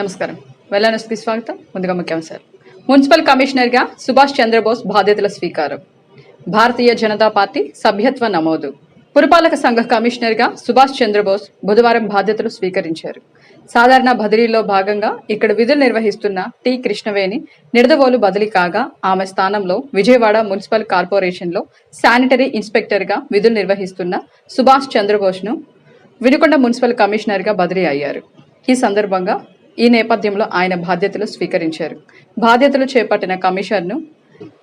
నమస్కారం. వెల్లనస్కి స్వాగతం. ముందుగా ముఖ్యాంశాలు. మున్సిపల్ కమిషనర్గా సుభాష్ చంద్రబోస్ బాధ్యతల స్వీకారం. భారతీయ జనతా పార్టీ సభ్యత్వ నమోదు. పురపాలక సంఘ కమిషనర్గా సుభాష్ చంద్రబోస్ బుధవారం బాధ్యతలు స్వీకరించారు. సాధారణ బదిలీలో భాగంగా ఇక్కడ విధులు నిర్వహిస్తున్న టి కృష్ణవేణి నిడదవోలు బదిలీ కాగా ఆమె స్థానంలో విజయవాడ మున్సిపల్ కార్పొరేషన్లో శానిటరీ ఇన్స్పెక్టర్గా విధులు నిర్వహిస్తున్న సుభాష్ చంద్రబోస్ను వినుకొండ మున్సిపల్ కమిషనర్గా బదిలీ అయ్యారు. ఈ సందర్భంగా ఈ నేపథ్యంలో ఆయన బాధ్యతలు స్వీకరించారు. బాధ్యతలు చేపట్టిన కమిషనర్ను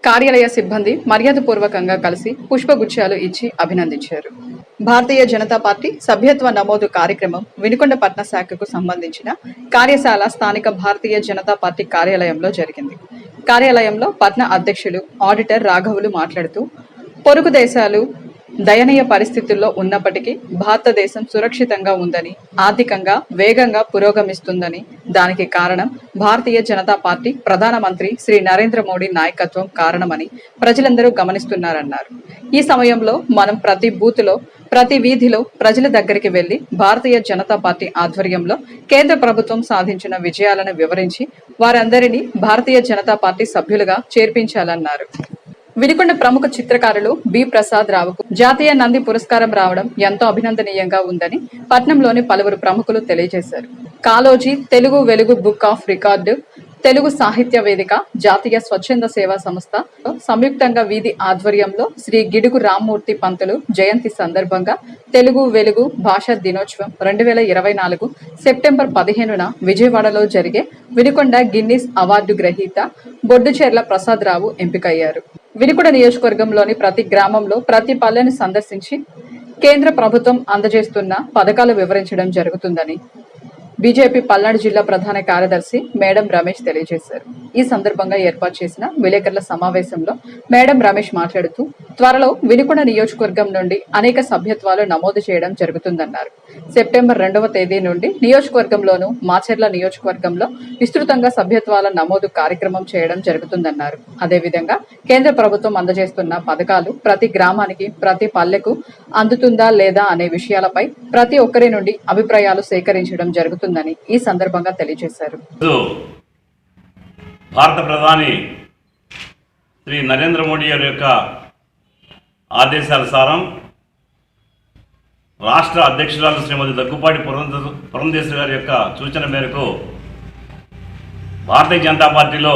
కార్యాలయ సిబ్బంది మర్యాదపూర్వకంగా కలిసి పుష్పగుచ్చాలు ఇచ్చి అభినందించారు. భారతీయ జనతా పార్టీ సభ్యత్వ నమోదు కార్యక్రమం వినుకొండ పట్టణ శాఖకు సంబంధించిన కార్యశాల స్థానిక భారతీయ జనతా పార్టీ కార్యాలయంలో జరిగింది. కార్యాలయంలో పట్టణ అధ్యక్షులు ఆడిటర్ రాఘవులు మాట్లాడుతూ పొరుగు దేశాలు దయనీయ పరిస్థితుల్లో ఉన్నప్పటికీ భారతదేశం సురక్షితంగా ఉందని, ఆర్థికంగా వేగంగా పురోగమిస్తుందని, దానికి కారణం భారతీయ జనతా పార్టీ ప్రధానమంత్రి శ్రీ నరేంద్ర మోడీ నాయకత్వం కారణమని ప్రజలందరూ గమనిస్తున్నారన్నారు. ఈ సమయంలో మనం ప్రతి బూత్లో, ప్రతి వీధిలో ప్రజల దగ్గరికి వెళ్లి భారతీయ జనతా పార్టీ ఆధ్వర్యంలో కేంద్ర ప్రభుత్వం సాధించిన విజయాలను వివరించి వారందరినీ భారతీయ జనతా పార్టీ సభ్యులుగా చేర్పించాలన్నారు. వినుకొండ ప్రముఖ చిత్రకారులు బి ప్రసాద్ రావుకు జాతీయ నంది పురస్కారం రావడం ఎంతో అభినందనీయంగా ఉందని పట్నంలోని పలువురు ప్రముఖులు తెలియజేశారు. కాలోజీ తెలుగు వెలుగు బుక్ ఆఫ్ రికార్డు, తెలుగు సాహిత్య వేదిక, జాతీయ స్వచ్ఛంద సేవా సంస్థ సంయుక్తంగా వీధి ఆధ్వర్యంలో శ్రీ గిడుగు రామ్మూర్తి పంతులు జయంతి సందర్భంగా తెలుగు వెలుగు భాషా దినోత్సవం 2024 సెప్టెంబర్ 15న విజయవాడలో జరిగే వినుకొండ గిన్నిస్ అవార్డు గ్రహీత బొడ్డుచెర్ల ప్రసాద్ రావు ఎంపికయ్యారు. వినుకొండ నియోజకవర్గంలోని ప్రతి గ్రామంలో ప్రతి పల్లెను సందర్శించి కేంద్ర ప్రభుత్వం అందజేస్తున్న పథకాలు వివరించడం జరుగుతుందని బీజేపీ పల్నాడు జిల్లా ప్రధాన కార్యదర్శి మేడం రమేష్ తెలియజేశారు. ఈ సందర్భంగా ఏర్పాటు చేసిన విలేకరుల సమావేశంలో మేడం రమేష్ మాట్లాడుతూ త్వరలో వినుకొండ నియోజకవర్గం నుండి అనేక సభ్యత్వాలు నమోదు చేయడం జరుగుతుందన్నారు. సెప్టెంబర్ 2వ తేదీ నుండి నియోజకవర్గంలోను మాచెర్ల నియోజకవర్గంలో విస్తృతంగా సభ్యత్వాల నమోదు కార్యక్రమం చేయడం జరుగుతుందన్నారు. అదేవిధంగా కేంద్ర ప్రభుత్వం అందజేస్తున్న పథకాలు ప్రతి గ్రామానికి, ప్రతి పల్లెకు అందుతుందా లేదా అనే విషయాలపై ప్రతి ఒక్కరి నుండి అభిప్రాయాలు సేకరించడం జరుగుతుందని ఈ సందర్భంగా తెలియజేశారు. భారత ప్రధాని శ్రీ నరేంద్ర మోడీ గారి యొక్క ఆదేశానుసారం రాష్ట్ర అధ్యక్షురాలు శ్రీమతి దగ్గుపాటి పురంధేశ్వరి గారి యొక్క సూచన మేరకు భారతీయ జనతా పార్టీలో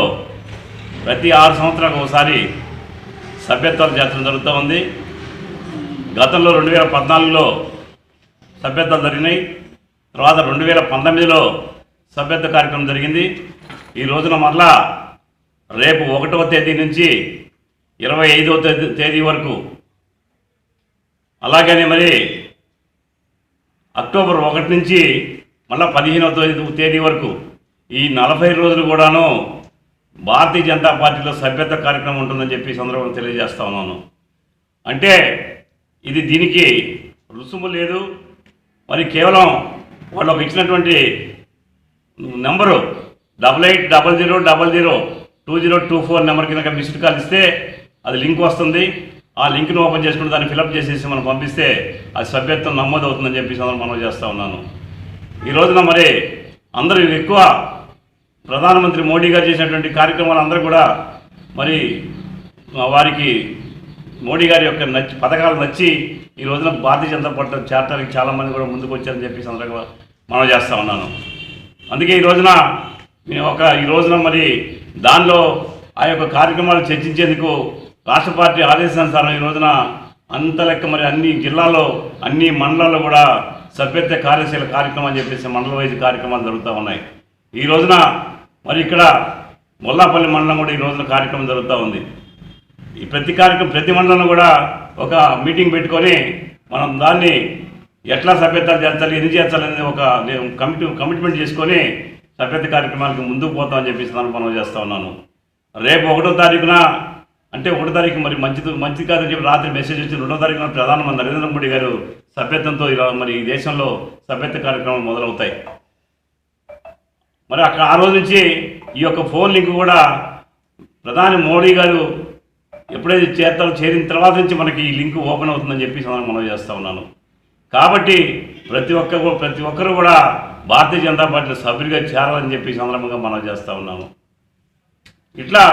ప్రతి 6 సంవత్సరాలకు ఒకసారి సభ్యత్వాలు చేర్చడం జరుగుతూ ఉంది. గతంలో 2014లో సభ్యత్వాలు జరిగినాయి. తర్వాత 2019లో సభ్యత్వ కార్యక్రమం జరిగింది. ఈ రోజున మరలా రేపు 1వ తేదీ నుంచి 25వ తేదీ వరకు, అలాగనే మరి అక్టోబర్ 1 నుంచి మళ్ళీ 15వ తేదీ వరకు ఈ 40 రోజులు కూడాను భారతీయ జనతా పార్టీలో సభ్యత్వ కార్యక్రమం ఉంటుందని చెప్పి సందర్భంగా తెలియజేస్తా ఉన్నాను. అంటే దీనికి రుసుము లేదు. మరి కేవలం వాళ్ళకు ఇచ్చినటువంటి నెంబరు 8800002024 నెంబర్ కింద మిస్డ్ కాల్ ఇస్తే అది లింక్ వస్తుంది. ఆ లింక్ను ఓపెన్ చేసుకుంటే దాన్ని ఫిలప్ చేసేసి మనం పంపిస్తే అది సభ్యత్వం నమోదు అవుతుందని చెప్పి మనం చేస్తూ ఉన్నాను. ఈ రోజున మరి అందరూ ఎక్కువ ప్రధానమంత్రి మోడీ గారు చేసినటువంటి కార్యక్రమాలు అందరూ కూడా మరి వారికి మోడీ గారి యొక్క పథకాలు నచ్చి ఈ రోజున భారతీయ జనతా పార్టీ చేరడానికి చాలామంది కూడా ముందుకు వచ్చారని చెప్పి సందర్భంగా మనం చేస్తూ ఉన్నాను. అందుకే ఈ రోజున మరి దానిలో ఆ యొక్క కార్యక్రమాలు చర్చించేందుకు రాష్ట్ర పార్టీ ఆదేశానుసారం ఈ రోజున అంత లెక్క మరి అన్ని జిల్లాల్లో, అన్ని మండలాల్లో కూడా సభ్యత్వ కార్యశాల కార్యక్రమం అని చెప్పేసి మండల వైద్య కార్యక్రమాలు జరుగుతూ ఉన్నాయి. ఈ రోజున మరి ఇక్కడ మొల్లాపల్లి మండలం కూడా ఈ రోజున కార్యక్రమం జరుగుతూ ఉంది. ఈ ప్రతి మండలంలో కూడా ఒక మీటింగ్ పెట్టుకొని మనం దాన్ని ఎట్లా సభ్యత్వాలు చేర్చాలి, ఎన్ని చేర్చాలనేది ఒక కమిట్మెంట్ చేసుకొని సభ్యత్వ కార్యక్రమాలకు ముందుకు పోతామని చెప్పేసి మనం చేస్తూ ఉన్నాను. రేపు 1వ తారీఖున, అంటే 1వ తారీఖు మరి మంచిది కాదని చెప్పి రాత్రి మెసేజ్ వచ్చి 2వ తారీఖున ప్రధానమంత్రి నరేంద్ర మోడీ గారు సభ్యత్వంతో మరి ఈ దేశంలో సభ్యత్వ కార్యక్రమాలు మొదలవుతాయి. మరి అక్కడ ఆ రోజు నుంచి ఈ యొక్క ఫోన్ లింక్ కూడా ప్రధాని మోడీ గారు ఎప్పుడైతే చేరిన తర్వాత నుంచి మనకి ఈ లింక్ ఓపెన్ అవుతుందని చెప్పి మనం చేస్తూ ఉన్నాను. కాబట్టి ప్రతి ఒక్కరు కూడా భారతీయ జనతా పార్టీలో సభ్యుడిగా చేరాలని చెప్పి సందర్భంగా మనం చేస్తూ ఉన్నాము. ఇట్లా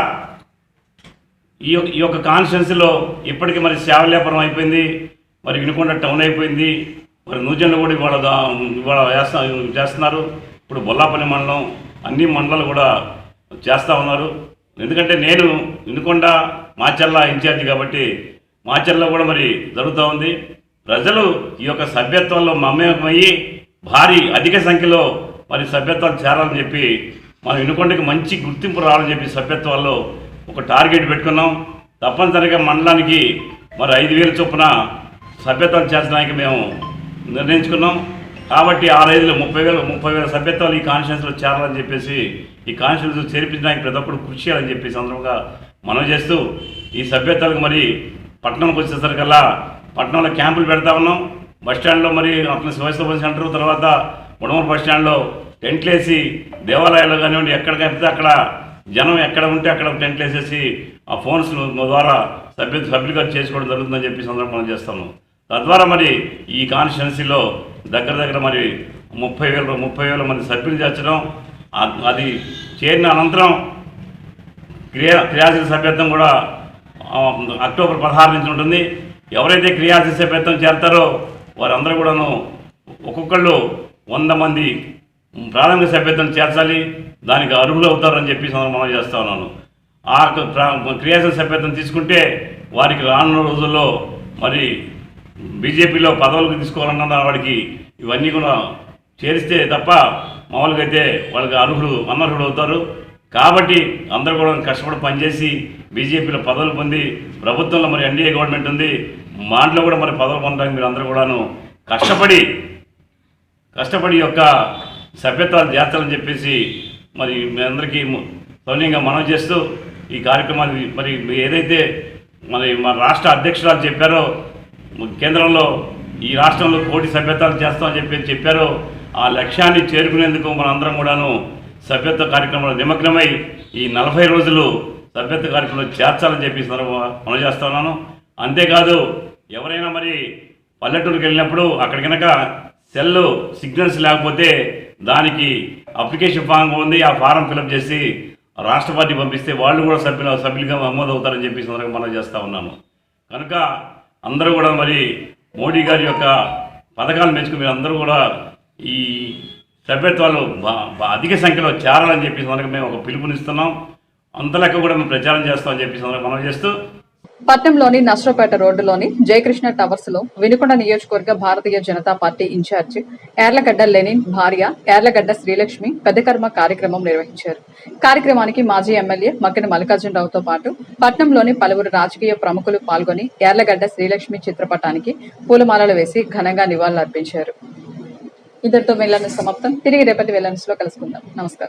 ఈ యొక్క కాన్స్టిట్యున్సీలో ఇప్పటికీ మరి సేవలేపురం అయిపోయింది, మరి వినుకొండ టౌన్ అయిపోయింది, మరి నూజెండ్లు కూడా ఇవాళ చేస్తున్నారు. ఇప్పుడు బొల్లాపల్లి మండలం అన్ని మండలాలు కూడా చేస్తూ ఉన్నారు. ఎందుకంటే నేను వినుకొండ మాచర్ల ఇన్ఛార్జి కాబట్టి మాచర్ల కూడా మరి జరుగుతూ ఉంది. ప్రజలు ఈ యొక్క సభ్యత్వంలో మమేకమయ్యి భారీ అధిక సంఖ్యలో మరి సభ్యత్వాలు చేరాలని చెప్పి మన వినుకొండకి మంచి గుర్తింపు రావాలని చెప్పి సభ్యత్వాల్లో ఒక టార్గెట్ పెట్టుకున్నాం. తప్పనిసరిగా మండలానికి మరి 5,000 చొప్పున సభ్యత్వాలు చేర్చడానికి మేము నిర్ణయించుకున్నాం. కాబట్టి 6 30,000 సభ్యత్వాలు ఈ కాన్స్టిట్యున్సీలో చేరాలని చెప్పేసి ఈ కాన్స్టిట్యున్సీ చేర్పించడానికి ప్రతి ఒక్కరు కృషి చేయాలని చెప్పి సందర్భంగా మనం చేస్తూ ఈ సభ్యత్వాలకు మరి పట్టణంకి వచ్చేసరికల్లా పట్టణంలో క్యాంపులు పెడతా ఉన్నాం. బస్టాండ్లో మరి అట్లా శివస్థాపన సెంటర్, తర్వాత ఉడమూరు బస్టాండ్లో టెంట్లు వేసి దేవాలయాల్లో కానివ్వండి ఎక్కడ కనిపితే అక్కడ జనం ఎక్కడ ఉంటే అక్కడ టెంట్లు వేసేసి ఆ ఫోన్స్ ద్వారా సభ్యులుగా చేసుకోవడం జరుగుతుందని చెప్పి సందర్భంగా మనం చేస్తాము. తద్వారా మరి ఈ కాన్స్టిట్యున్సీలో దగ్గర మరి 30,000 మంది సభ్యులు చేర్చడం, అది చేరిన అనంతరం క్రియాశీల సభ్యత్వం కూడా అక్టోబర్ 16 నుంచి ఉంటుంది. ఎవరైతే క్రియాశీల సభ్యత్వం చేరతారో వారందరూ కూడాను ఒక్కొక్కళ్ళు 100 మంది ప్రాథమిక సభ్యత్వం చేర్చాలి, దానికి అర్హులు అవుతారని చెప్పి మనం చేస్తూ ఉన్నాను. ఆ క్రియాశీల సభ్యత్వం తీసుకుంటే వారికి రానున్న రోజుల్లో మరి బీజేపీలో పదవులకు తీసుకోవాలన్న వాడికి ఇవన్నీ కూడా చేరిస్తే తప్ప మామూలుగా అయితే వాళ్ళకి అనర్హులు అవుతారు. కాబట్టి అందరూ కూడా కష్టపడి పనిచేసి బీజేపీలో పదవులు పొంది ప్రభుత్వంలో మరి ఎన్డీఏ గవర్నమెంట్ ఉంది, మాటలో కూడా మరి పదవులు పొందడానికి మీరు అందరూ కూడాను కష్టపడి యొక్క సభ్యత్వాలు చేస్తారని చెప్పేసి మరి మీ అందరికీ సౌన్యంగా మనం చేస్తూ ఈ కార్యక్రమాన్ని మరి ఏదైతే మరి మా రాష్ట్ర అధ్యక్షురాలు చెప్పారో కేంద్రంలో ఈ రాష్ట్రంలో 1 కోటి సభ్యత్వాలు చేస్తామని చెప్పారో ఆ లక్ష్యాన్ని చేరుకునేందుకు మనందరం కూడాను సభ్యత్వ కార్యక్రమంలో నిమగ్నమై ఈ 40 రోజులు సభ్యత్వ కార్యక్రమంలో చేర్చాలని చెప్పి మనం చేస్తా ఉన్నాను. అంతేకాదు ఎవరైనా మరి పల్లెటూరుకి వెళ్ళినప్పుడు అక్కడ కనుక సెల్ సిగ్నల్స్ లేకపోతే దానికి అప్లికేషన్ ఫామ్ ఉంది, ఆ ఫారం ఫిలప్ చేసి రాష్ట్ర పార్టీ పంపిస్తే వాళ్ళు కూడా సభ్యులుగా నమోదవుతారని చెప్పి సందర్భంగా మనం చేస్తూ ఉన్నాము. కనుక అందరూ కూడా మరి మోడీ గారి యొక్క పథకాలు మెచ్చుకుని మీరు అందరూ కూడా ఈ సభ్యత్వాలు అధిక సంఖ్యలో చేరాలని చెప్పి సందర్భంగా మేము ఒక పిలుపునిస్తున్నాం. అంతలెక్క కూడా మేము ప్రచారం చేస్తామని చెప్పి సందర్భంగా మనం చేస్తూ పట్నంలోని నస్రోపేట రోడ్డులోని జయకృష్ణ టవర్స్ లో వినుకొండ నియోజకవర్గ భారతీయ జనతా పార్టీ ఇన్ఛార్జి యార్లగడ్డ లెనిన్ భార్య యార్లగడ్డ శ్రీలక్ష్మి పెద్దకర్మ కార్యక్రమం నిర్వహించారు. కార్యక్రమానికి మాజీ ఎమ్మెల్యే మక్కిన మల్లికార్జునరావుతో పాటు పట్నంలోని పలువురు రాజకీయ ప్రముఖులు పాల్గొని యార్లగడ్డ శ్రీలక్ష్మి చిత్రపటానికి పూలమాలలు వేసి ఘనంగా నివాళులర్పించారు. ఇద్దరితో వెళ్ళను సమాప్తం. తిరిగి రేపటి వెళ్ళన్స్లో కలుసుకుందాం. నమస్కారం.